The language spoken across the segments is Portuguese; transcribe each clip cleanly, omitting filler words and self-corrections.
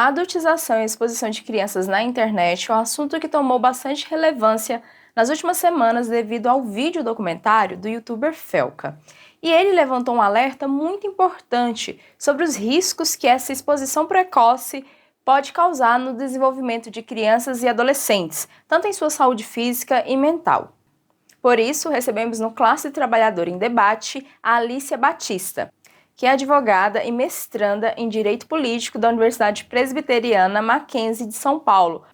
A adultização e a exposição de crianças na internet é um assunto que tomou bastante relevância nas últimas semanas devido ao vídeo documentário do youtuber Felca. E ele levantou um alerta muito importante sobre os riscos que essa exposição precoce pode causar no desenvolvimento de crianças e adolescentes, tanto em sua saúde física e mental. Por isso, recebemos no Classe Trabalhador em Debate a Alícia Batista, que é advogada e mestranda em Direito Político da Universidade Presbiteriana Mackenzie de São Paulo,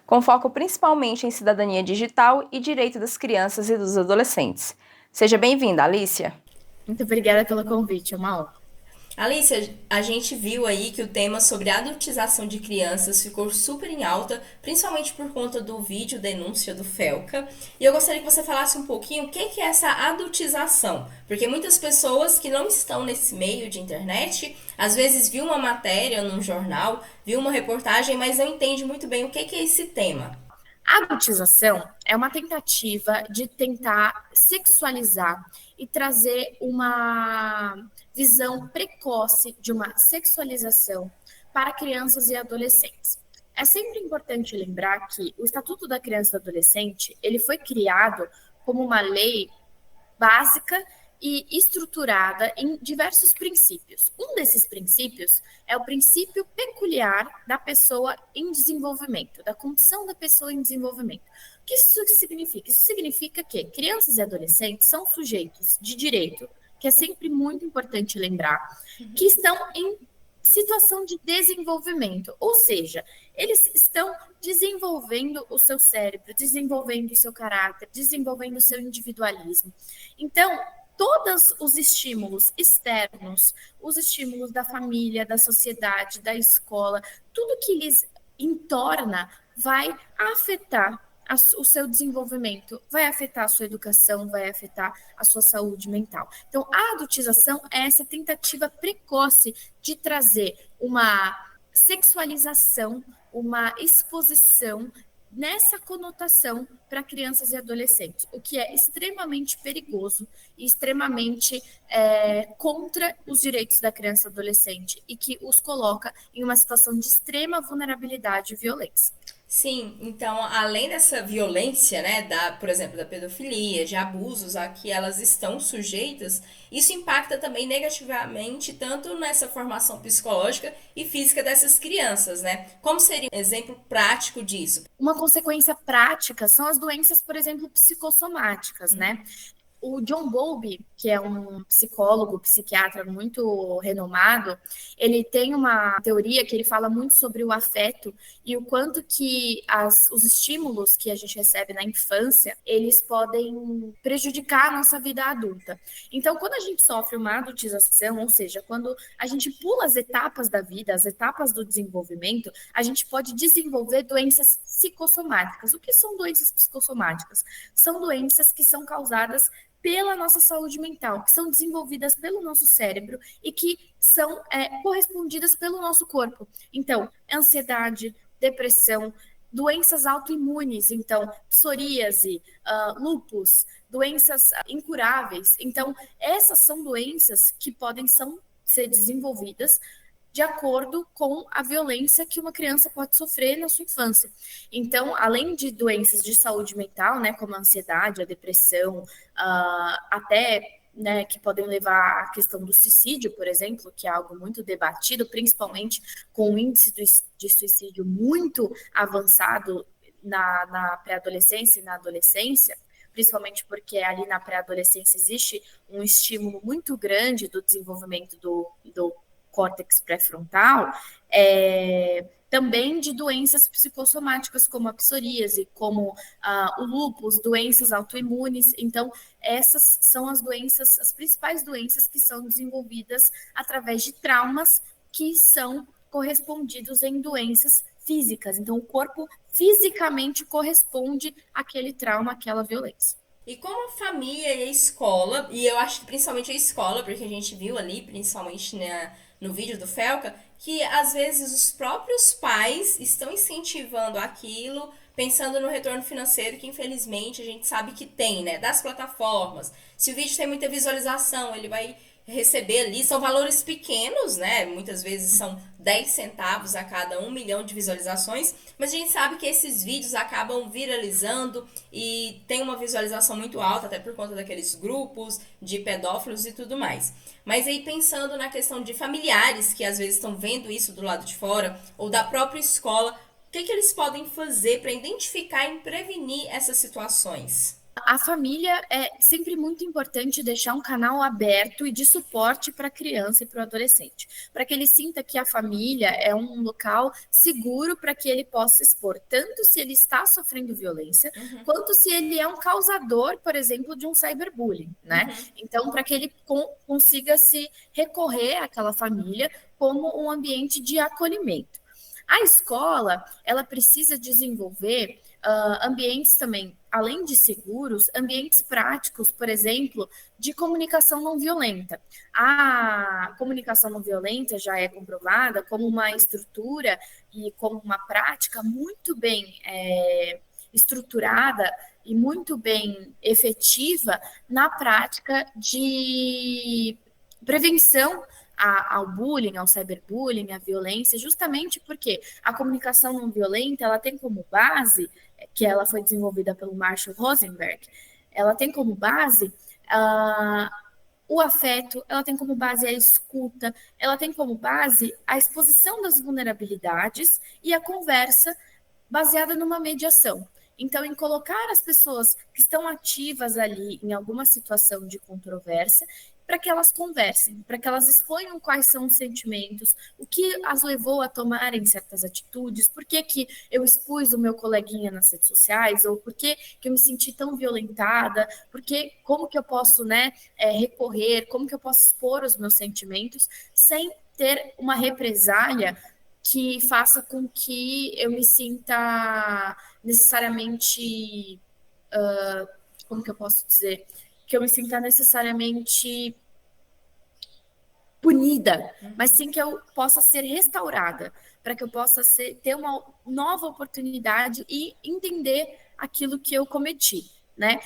com foco principalmente em cidadania digital e direito das crianças e dos adolescentes. Seja bem-vinda, Alícia. Muito obrigada pelo convite, é uma honra. Alicia, a gente viu aí que o tema sobre a adultização de crianças ficou super em alta, principalmente por conta do vídeo denúncia do Felca. E eu gostaria que você falasse um pouquinho o que é essa adultização. Porque muitas pessoas que não estão nesse meio de internet, às vezes viu uma matéria num jornal, viu uma reportagem, mas não entende muito bem o que é esse tema. A adultização é uma tentativa de tentar sexualizar e trazer uma visão precoce de uma sexualização para crianças e adolescentes. É sempre importante lembrar que o Estatuto da Criança e do Adolescente, ele foi criado como uma lei básica e estruturada em diversos princípios. Um desses princípios é o princípio peculiar da pessoa em desenvolvimento, da condição da pessoa em desenvolvimento. O que isso significa? Isso significa que crianças e adolescentes são sujeitos de direito, que é sempre muito importante lembrar, que estão em situação de desenvolvimento, ou seja, eles estão desenvolvendo o seu cérebro, desenvolvendo o seu caráter, desenvolvendo o seu individualismo. Então, todos os estímulos externos, os estímulos da família, da sociedade, da escola, tudo que lhes entorna vai afetar o seu desenvolvimento, vai afetar a sua educação, vai afetar a sua saúde mental. Então, a adultização é essa tentativa precoce de trazer uma sexualização, uma exposição nessa conotação para crianças e adolescentes, o que é extremamente perigoso e extremamente contra os direitos da criança e adolescente e que os coloca em uma situação de extrema vulnerabilidade e violência. Sim, então além dessa violência, né, por exemplo, da pedofilia, de abusos a que elas estão sujeitas, isso impacta também negativamente tanto nessa formação psicológica e física dessas crianças, né? Como seria um exemplo prático disso? Uma consequência prática são as doenças, por exemplo, psicossomáticas, né? O John Bowlby, que é um psicólogo, psiquiatra muito renomado, ele tem uma teoria que ele fala muito sobre o afeto e o quanto que os estímulos que a gente recebe na infância, eles podem prejudicar a nossa vida adulta. Então, quando a gente sofre uma adultização, ou seja, quando a gente pula as etapas da vida, as etapas do desenvolvimento, a gente pode desenvolver doenças psicossomáticas. O que são doenças psicossomáticas? São doenças que são causadas pela nossa saúde mental, que são desenvolvidas pelo nosso cérebro e que são correspondidas pelo nosso corpo. Então, ansiedade, depressão, doenças autoimunes, então, psoríase, lúpus, doenças incuráveis. Então, essas são doenças que podem ser desenvolvidas de acordo com a violência que uma criança pode sofrer na sua infância. Então, além de doenças de saúde mental, né, como a ansiedade, a depressão, até né, que podem levar à questão do suicídio, por exemplo, que é algo muito debatido, principalmente com o índice de suicídio muito avançado na pré-adolescência e na adolescência, principalmente porque ali na pré-adolescência existe um estímulo muito grande do desenvolvimento do córtex pré-frontal, também de doenças psicossomáticas, como a psoríase, como o lúpus, doenças autoimunes. Então, essas são as doenças, as principais doenças que são desenvolvidas através de traumas que são correspondidos em doenças físicas. Então, o corpo fisicamente corresponde àquele trauma, àquela violência. E como a família e a escola, e eu acho que principalmente a escola, porque a gente viu ali, principalmente no vídeo do Felca, que às vezes os próprios pais estão incentivando aquilo, pensando no retorno financeiro que infelizmente a gente sabe que tem, né? Das plataformas. Se o vídeo tem muita visualização, ele vai receber ali, são valores pequenos, né? Muitas vezes são 10 centavos a cada 1 milhão de visualizações, mas a gente sabe que esses vídeos acabam viralizando e tem uma visualização muito alta, até por conta daqueles grupos de pedófilos e tudo mais. Mas aí pensando na questão de familiares que às vezes estão vendo isso do lado de fora, ou da própria escola, o que eles podem fazer para identificar e prevenir essas situações? A família é sempre muito importante deixar um canal aberto e de suporte para a criança e para o adolescente, para que ele sinta que a família é um local seguro para que ele possa expor, tanto se ele está sofrendo violência, quanto se ele é um causador, por exemplo, de um cyberbullying, né? Então, para que ele consiga se recorrer àquela família como um ambiente de acolhimento. A escola, ela precisa desenvolver ambientes também, além de seguros, ambientes práticos, por exemplo, de comunicação não violenta. A comunicação não violenta já é comprovada como uma estrutura e como uma prática muito bem estruturada e muito bem efetiva na prática de prevenção ao bullying, ao cyberbullying, à violência, justamente porque a comunicação não violenta, ela tem como base, que ela foi desenvolvida pelo Marshall Rosenberg, ela tem como base o afeto, ela tem como base a escuta, ela tem como base a exposição das vulnerabilidades e a conversa baseada numa mediação. Então, em colocar as pessoas que estão ativas ali em alguma situação de controvérsia, para que elas conversem, para que elas exponham quais são os sentimentos, o que as levou a tomarem certas atitudes, por que eu expus o meu coleguinha nas redes sociais, ou por que eu me senti tão violentada, como que eu posso recorrer, como que eu posso expor os meus sentimentos, sem ter uma represália que faça com que eu me sinta necessariamente, como que eu posso dizer, que eu me sinta necessariamente punida, mas sim que eu possa ser restaurada, para que eu possa ter uma nova oportunidade e entender aquilo que eu cometi, né?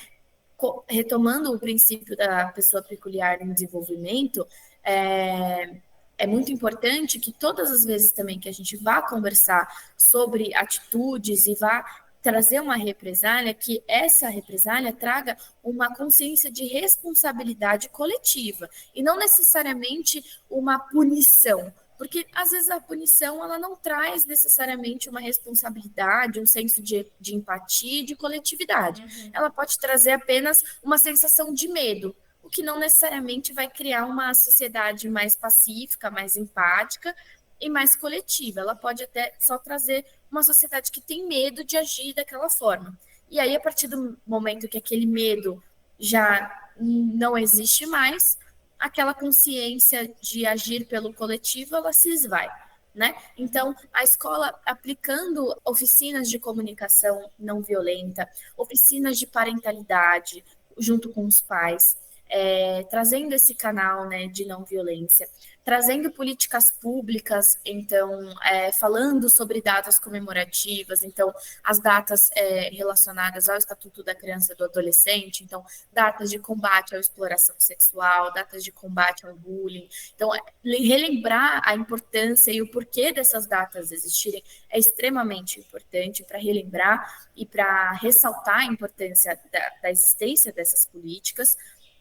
Retomando o princípio da pessoa peculiar em desenvolvimento, é muito importante que todas as vezes também que a gente vá conversar sobre atitudes e vá trazer uma represália, que essa represália traga uma consciência de responsabilidade coletiva e não necessariamente uma punição, porque às vezes a punição ela não traz necessariamente uma responsabilidade, um senso de empatia e de coletividade. Ela pode trazer apenas uma sensação de medo, o que não necessariamente vai criar uma sociedade mais pacífica, mais empática e mais coletiva. Ela pode até só trazer uma sociedade que tem medo de agir daquela forma. E aí, a partir do momento que aquele medo já não existe mais, aquela consciência de agir pelo coletivo, ela se esvai, né? Então, a escola aplicando oficinas de comunicação não violenta, oficinas de parentalidade junto com os pais, trazendo esse canal, né, de não violência, trazendo políticas públicas, então, falando sobre datas comemorativas, então, as datas relacionadas ao Estatuto da Criança e do Adolescente, então, datas de combate à exploração sexual, datas de combate ao bullying, então, relembrar a importância e o porquê dessas datas existirem é extremamente importante para relembrar e para ressaltar a importância da existência dessas políticas,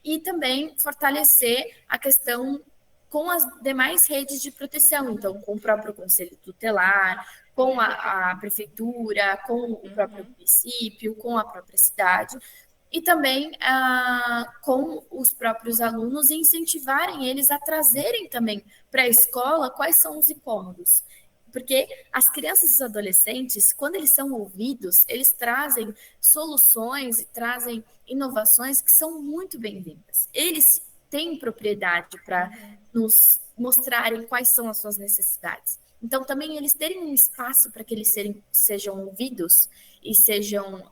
e também fortalecer a questão com as demais redes de proteção, então com o próprio Conselho Tutelar, com a prefeitura, com o próprio município, com a própria cidade, e também com os próprios alunos e incentivarem eles a trazerem também para a escola quais são os incômodos. Porque as crianças e os adolescentes, quando eles são ouvidos, eles trazem soluções e trazem inovações que são muito bem-vindas. Eles têm propriedade para nos mostrarem quais são as suas necessidades. Então, também eles terem um espaço para que eles sejam ouvidos e sejam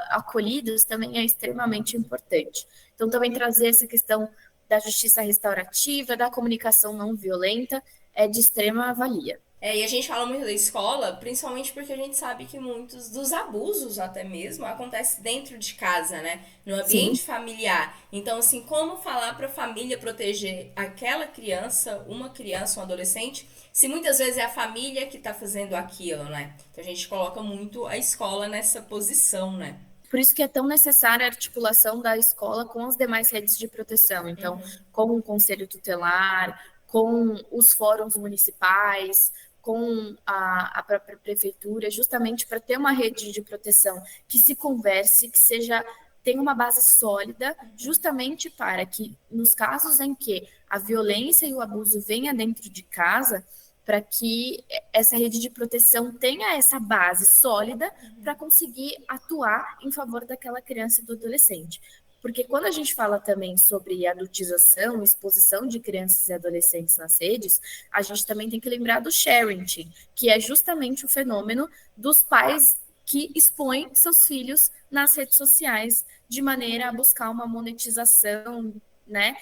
acolhidos também é extremamente importante. Então, também trazer essa questão da justiça restaurativa, da comunicação não violenta, é de extrema valia. E a gente fala muito da escola, principalmente porque a gente sabe que muitos dos abusos, até mesmo, acontecem dentro de casa, né? No Sim. ambiente familiar. Então, assim, como falar para a família proteger aquela criança, um adolescente, se muitas vezes é a família que está fazendo aquilo, né? Então a gente coloca muito a escola nessa posição, né? Por isso que é tão necessária a articulação da escola com as demais redes de proteção. Então, com o conselho tutelar, com os fóruns municipais, com a própria prefeitura, justamente para ter uma rede de proteção que se converse, que seja tenha uma base sólida, justamente para que, nos casos em que a violência e o abuso venha dentro de casa, para que essa rede de proteção tenha essa base sólida para conseguir atuar em favor daquela criança e do adolescente. Porque quando a gente fala também sobre adultização, exposição de crianças e adolescentes nas redes, a gente também tem que lembrar do sharing, que é justamente o fenômeno dos pais que expõem seus filhos nas redes sociais de maneira a buscar uma monetização, né,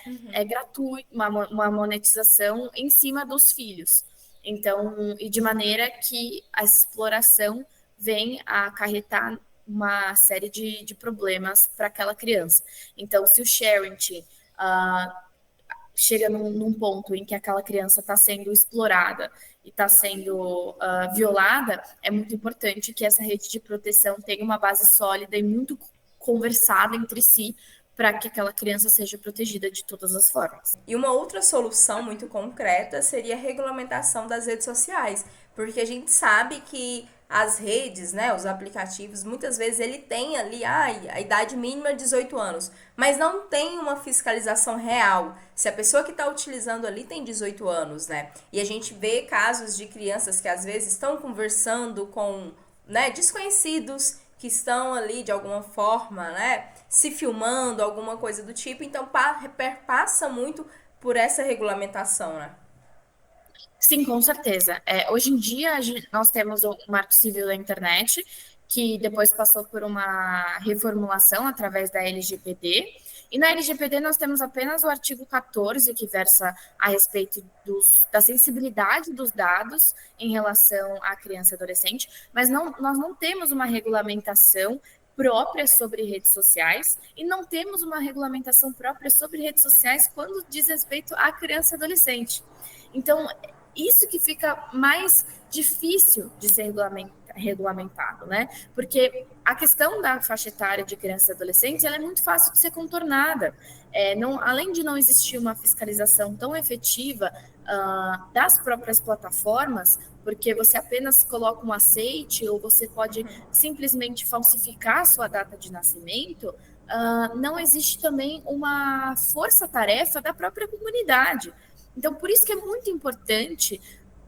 gratuita, uma monetização em cima dos filhos. Então, e de maneira que essa exploração vem a acarretar uma série de problemas para aquela criança. Então, se o sharing chega num ponto em que aquela criança está sendo explorada e está sendo violada, é muito importante que essa rede de proteção tenha uma base sólida e muito conversada entre si para que aquela criança seja protegida de todas as formas. E uma outra solução muito concreta seria a regulamentação das redes sociais, porque a gente sabe que as redes, né, os aplicativos, muitas vezes ele tem ali a idade mínima de 18 anos, mas não tem uma fiscalização real se a pessoa que está utilizando ali tem 18 anos, né? E a gente vê casos de crianças que às vezes estão conversando com, né, desconhecidos que estão ali de alguma forma, né, se filmando, alguma coisa do tipo, então perpassa muito por essa regulamentação, né? Sim, com certeza. Hoje em dia, nós temos o Marco Civil da Internet, que depois passou por uma reformulação através da LGPD. E na LGPD nós temos apenas o artigo 14, que versa a respeito da sensibilidade dos dados em relação à criança e adolescente, mas nós não temos uma regulamentação própria sobre redes sociais e não temos uma regulamentação própria sobre redes sociais quando diz respeito à criança e adolescente. Então, isso que fica mais difícil de ser regulamentado, né? Porque a questão da faixa etária de crianças e adolescentes ela é muito fácil de ser contornada. Além de não existir uma fiscalização tão efetiva das próprias plataformas, porque você apenas coloca um aceite ou você pode simplesmente falsificar a sua data de nascimento, não existe também uma força-tarefa da própria comunidade. Então, por isso que é muito importante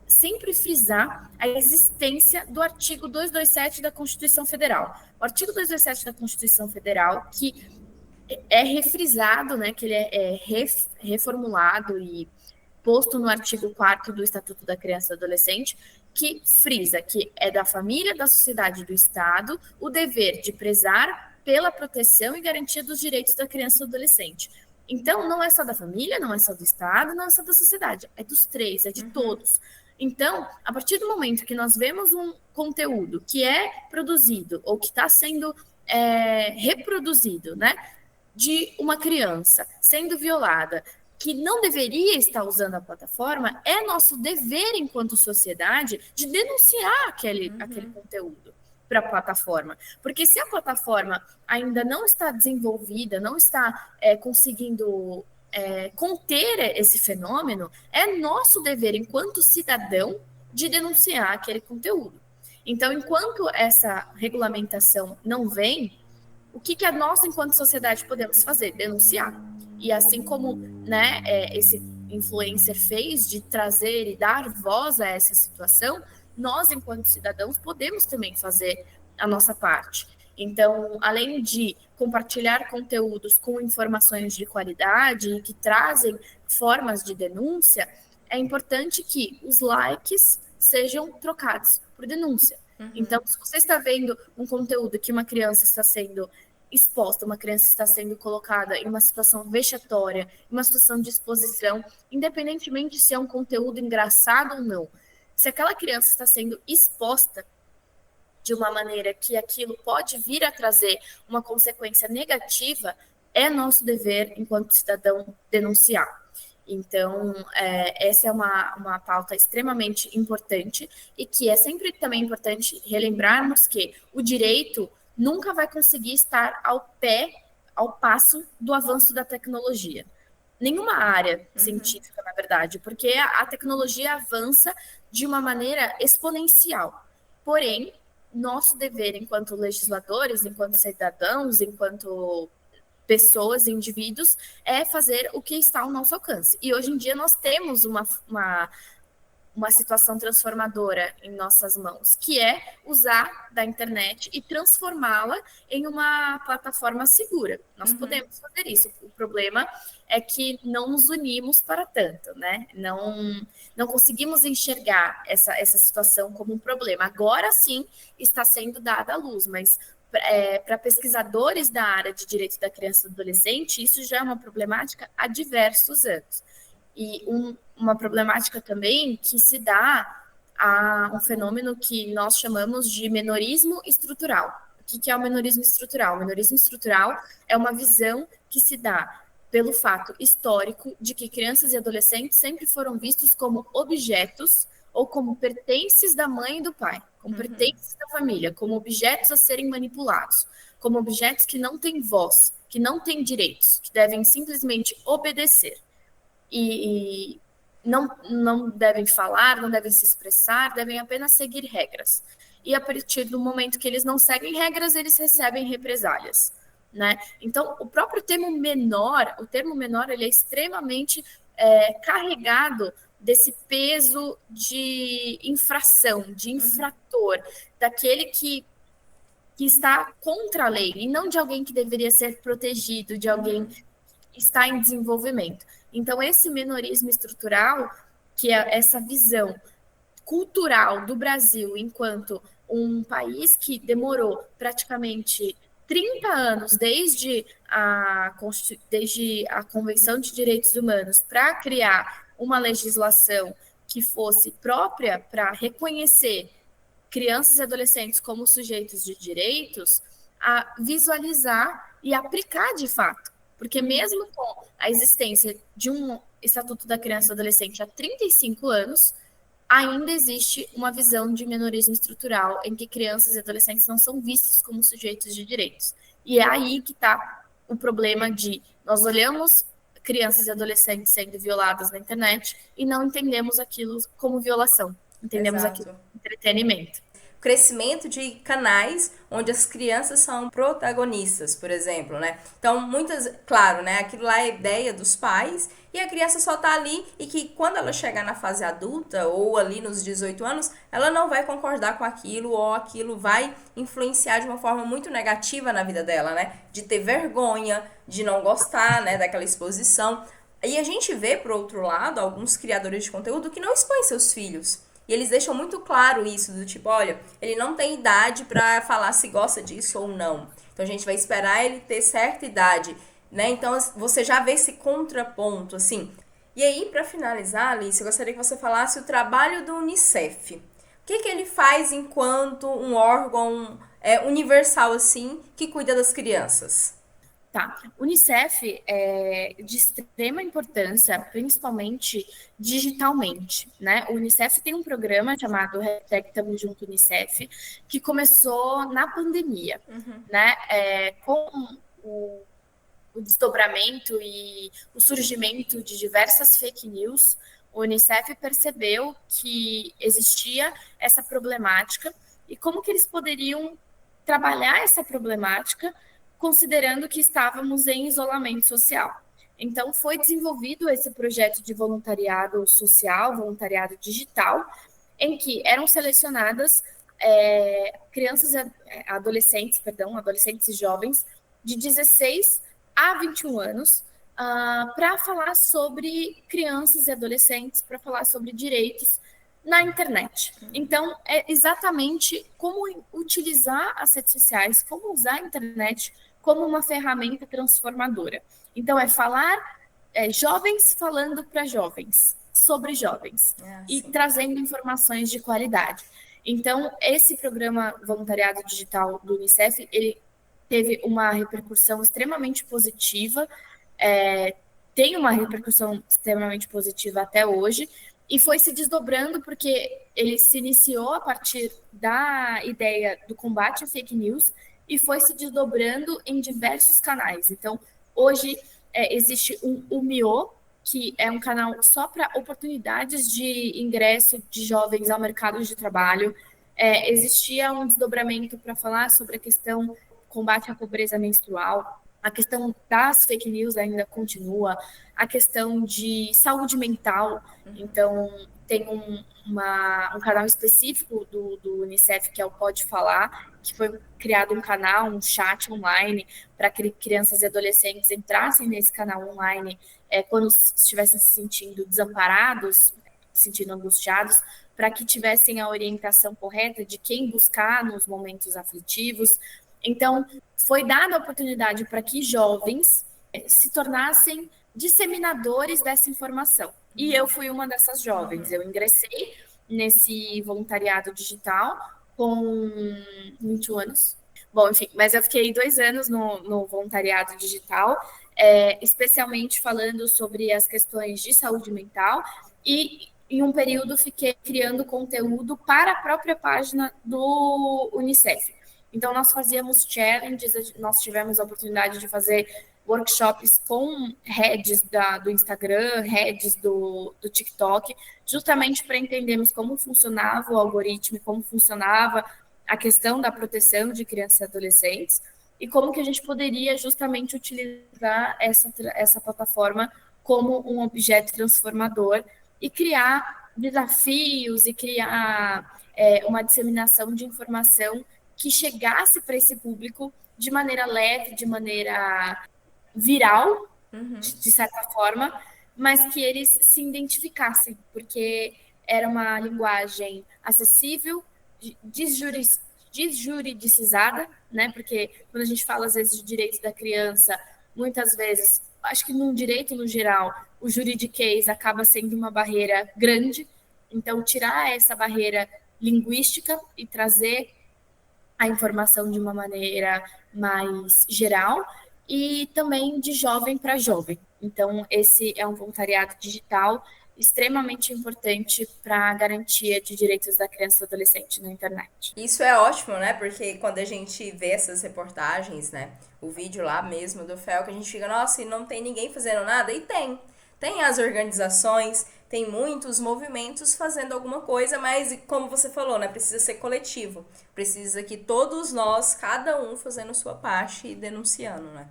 sempre frisar a existência do artigo 227 da Constituição Federal. O artigo 227 da Constituição Federal, que é refrisado, né, que ele é reformulado e posto no artigo 4º do Estatuto da Criança e do Adolescente, que frisa que é da família, da sociedade e do Estado o dever de prezar pela proteção e garantia dos direitos da criança e do adolescente. Então, não é só da família, não é só do Estado, não é só da sociedade, é dos três, é de todos. Então, a partir do momento que nós vemos um conteúdo que é produzido ou que está sendo reproduzido, né, de uma criança sendo violada, que não deveria estar usando a plataforma, é nosso dever enquanto sociedade de denunciar aquele conteúdo para a plataforma. Porque se a plataforma ainda não está desenvolvida, não está conseguindo conter esse fenômeno, é nosso dever enquanto cidadão de denunciar aquele conteúdo. Então, enquanto essa regulamentação não vem, o que nós, enquanto sociedade, podemos fazer? Denunciar. E assim como, né, esse influencer fez de trazer e dar voz a essa situação, nós, enquanto cidadãos, podemos também fazer a nossa parte. Então, além de compartilhar conteúdos com informações de qualidade e que trazem formas de denúncia, é importante que os likes sejam trocados por denúncia. Então, se você está vendo um conteúdo que uma criança está sendo exposta, uma criança está sendo colocada em uma situação vexatória, em uma situação de exposição, independentemente se é um conteúdo engraçado ou não, se aquela criança está sendo exposta de uma maneira que aquilo pode vir a trazer uma consequência negativa, é nosso dever, enquanto cidadão, denunciar. Então, essa é uma pauta extremamente importante e que é sempre também importante relembrarmos que o direito nunca vai conseguir estar ao passo do avanço da tecnologia. Nenhuma área científica, na verdade, porque a tecnologia avança de uma maneira exponencial. Porém, nosso dever enquanto legisladores, enquanto cidadãos, enquanto pessoas, indivíduos, é fazer o que está ao nosso alcance. E hoje em dia nós temos uma situação transformadora em nossas mãos, que é usar da internet e transformá-la em uma plataforma segura. Nós podemos fazer isso. O problema é que não nos unimos para tanto, né? Não conseguimos enxergar essa situação como um problema. Agora sim está sendo dada à luz, mas para pesquisadores da área de direito da criança e do adolescente, isso já é uma problemática há diversos anos. E uma problemática também que se dá a um fenômeno que nós chamamos de menorismo estrutural. O que é o menorismo estrutural? O menorismo estrutural é uma visão que se dá pelo fato histórico de que crianças e adolescentes sempre foram vistos como objetos ou como pertences da mãe e do pai, como pertences da família, como objetos a serem manipulados, como objetos que não têm voz, que não têm direitos, que devem simplesmente obedecer. E não devem falar, não devem se expressar, devem apenas seguir regras. E a partir do momento que eles não seguem regras, eles recebem represálias, né? Então, o próprio termo menor, ele é extremamente carregado desse peso de infração, de infrator, daquele que está contra a lei, e não de alguém que deveria ser protegido, de alguém que está em desenvolvimento. Então, esse menorismo estrutural, que é essa visão cultural do Brasil enquanto um país que demorou praticamente 30 anos desde a Convenção de Direitos Humanos para criar uma legislação que fosse própria para reconhecer crianças e adolescentes como sujeitos de direitos, a visualizar e aplicar de fato. Porque mesmo com a existência de um Estatuto da Criança e Adolescente há 35 anos, ainda existe uma visão de menorismo estrutural em que crianças e adolescentes não são vistos como sujeitos de direitos. E é aí que está o problema de nós olhamos crianças e adolescentes sendo violadas na internet e não entendemos aquilo como violação. Entendemos aquilo como entretenimento. Crescimento de canais onde as crianças são protagonistas, por exemplo, né? Então, claro, né? Aquilo lá é a ideia dos pais e a criança só tá ali e que quando ela chegar na fase adulta ou ali nos 18 anos, ela não vai concordar com aquilo ou aquilo vai influenciar de uma forma muito negativa na vida dela, né? De ter vergonha, de não gostar, né? Daquela exposição. E a gente vê, por outro lado, alguns criadores de conteúdo que não expõem seus filhos. E eles deixam muito claro isso, do tipo, olha, ele não tem idade para falar se gosta disso ou não. Então a gente vai esperar ele ter certa idade, né? Então você já vê esse contraponto, assim. E aí, para finalizar, Alice, eu gostaria que você falasse o trabalho do Unicef. O que ele faz enquanto um órgão universal, assim, que cuida das crianças? Tá. O Unicef é de extrema importância, principalmente digitalmente, né? O Unicef tem um programa chamado Tamo Junto Unicef, que começou na pandemia, né? Com o desdobramento e o surgimento de diversas fake news, o Unicef percebeu que existia essa problemática e como que eles poderiam trabalhar essa problemática considerando que estávamos em isolamento social. Então, foi desenvolvido esse projeto de voluntariado social, voluntariado digital, em que eram selecionadas adolescentes e jovens de 16 a 21 anos para falar sobre crianças e adolescentes, para falar sobre direitos na internet. Então, é exatamente como utilizar as redes sociais, como usar a internet como uma ferramenta transformadora. Então, jovens falando para jovens, sobre jovens e sim. trazendo informações de qualidade. Então, esse programa Voluntariado Digital do Unicef, ele teve uma repercussão extremamente positiva, é, tem uma repercussão extremamente positiva até hoje, e foi se desdobrando porque ele se iniciou a partir da ideia do combate à fake news e foi se desdobrando em diversos canais. Então, hoje existe o Mio, que é um canal só para oportunidades de ingresso de jovens ao mercado de trabalho. Existia um desdobramento para falar sobre a questão combate à pobreza menstrual, a questão das fake news ainda continua, a questão de saúde mental. Então, tem um canal específico do Unicef, que é o Pode Falar, que foi criado um canal, um chat online, para que crianças e adolescentes entrassem nesse canal online quando estivessem se sentindo desamparados, se sentindo angustiados, para que tivessem a orientação correta de quem buscar nos momentos aflitivos. Então, foi dada a oportunidade para que jovens se tornassem disseminadores dessa informação. E eu fui uma dessas jovens. Eu ingressei nesse voluntariado digital com 21 anos. Bom, enfim, mas eu fiquei 2 anos no voluntariado digital, especialmente falando sobre as questões de saúde mental e em um período fiquei criando conteúdo para a própria página do Unicef. Então, nós fazíamos challenges, nós tivemos a oportunidade de fazer workshops com heads do Instagram, heads do TikTok, justamente para entendermos como funcionava o algoritmo, como funcionava a questão da proteção de crianças e adolescentes e como que a gente poderia justamente utilizar essa plataforma como um objeto transformador e criar desafios e criar uma disseminação de informação que chegasse para esse público de maneira leve, de maneira viral, de certa forma, mas que eles se identificassem, porque era uma linguagem acessível, desjuridicizada, né? Porque quando a gente fala, às vezes, de direitos da criança, muitas vezes, acho que no direito no geral, o juridiquês acaba sendo uma barreira grande. Então, tirar essa barreira linguística e trazer a informação de uma maneira mais geral e também de jovem para jovem. Então, esse é um voluntariado digital extremamente importante para a garantia de direitos da criança e do adolescente na internet. Isso é ótimo, né? Porque quando a gente vê essas reportagens, né? O vídeo lá mesmo do FEL, que a gente fica, nossa, e não tem ninguém fazendo nada? E tem. Tem as organizações, tem muitos movimentos fazendo alguma coisa, mas como você falou, né? Precisa ser coletivo. Precisa que todos nós, cada um fazendo sua parte e denunciando, né?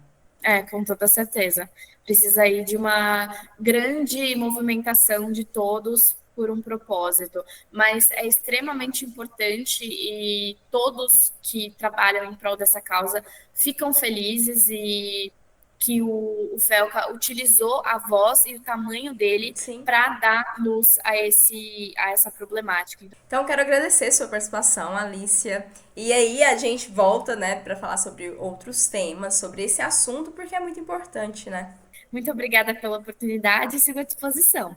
Com toda certeza. Precisa aí de uma grande movimentação de todos por um propósito, mas é extremamente importante e todos que trabalham em prol dessa causa ficam felizes e que o Felca utilizou a voz e o tamanho dele Sim. para dar luz a essa problemática. Então, quero agradecer sua participação, Alicia. E aí a gente volta, né, para falar sobre outros temas, sobre esse assunto, porque é muito importante, né? Muito obrigada pela oportunidade e sigo à disposição.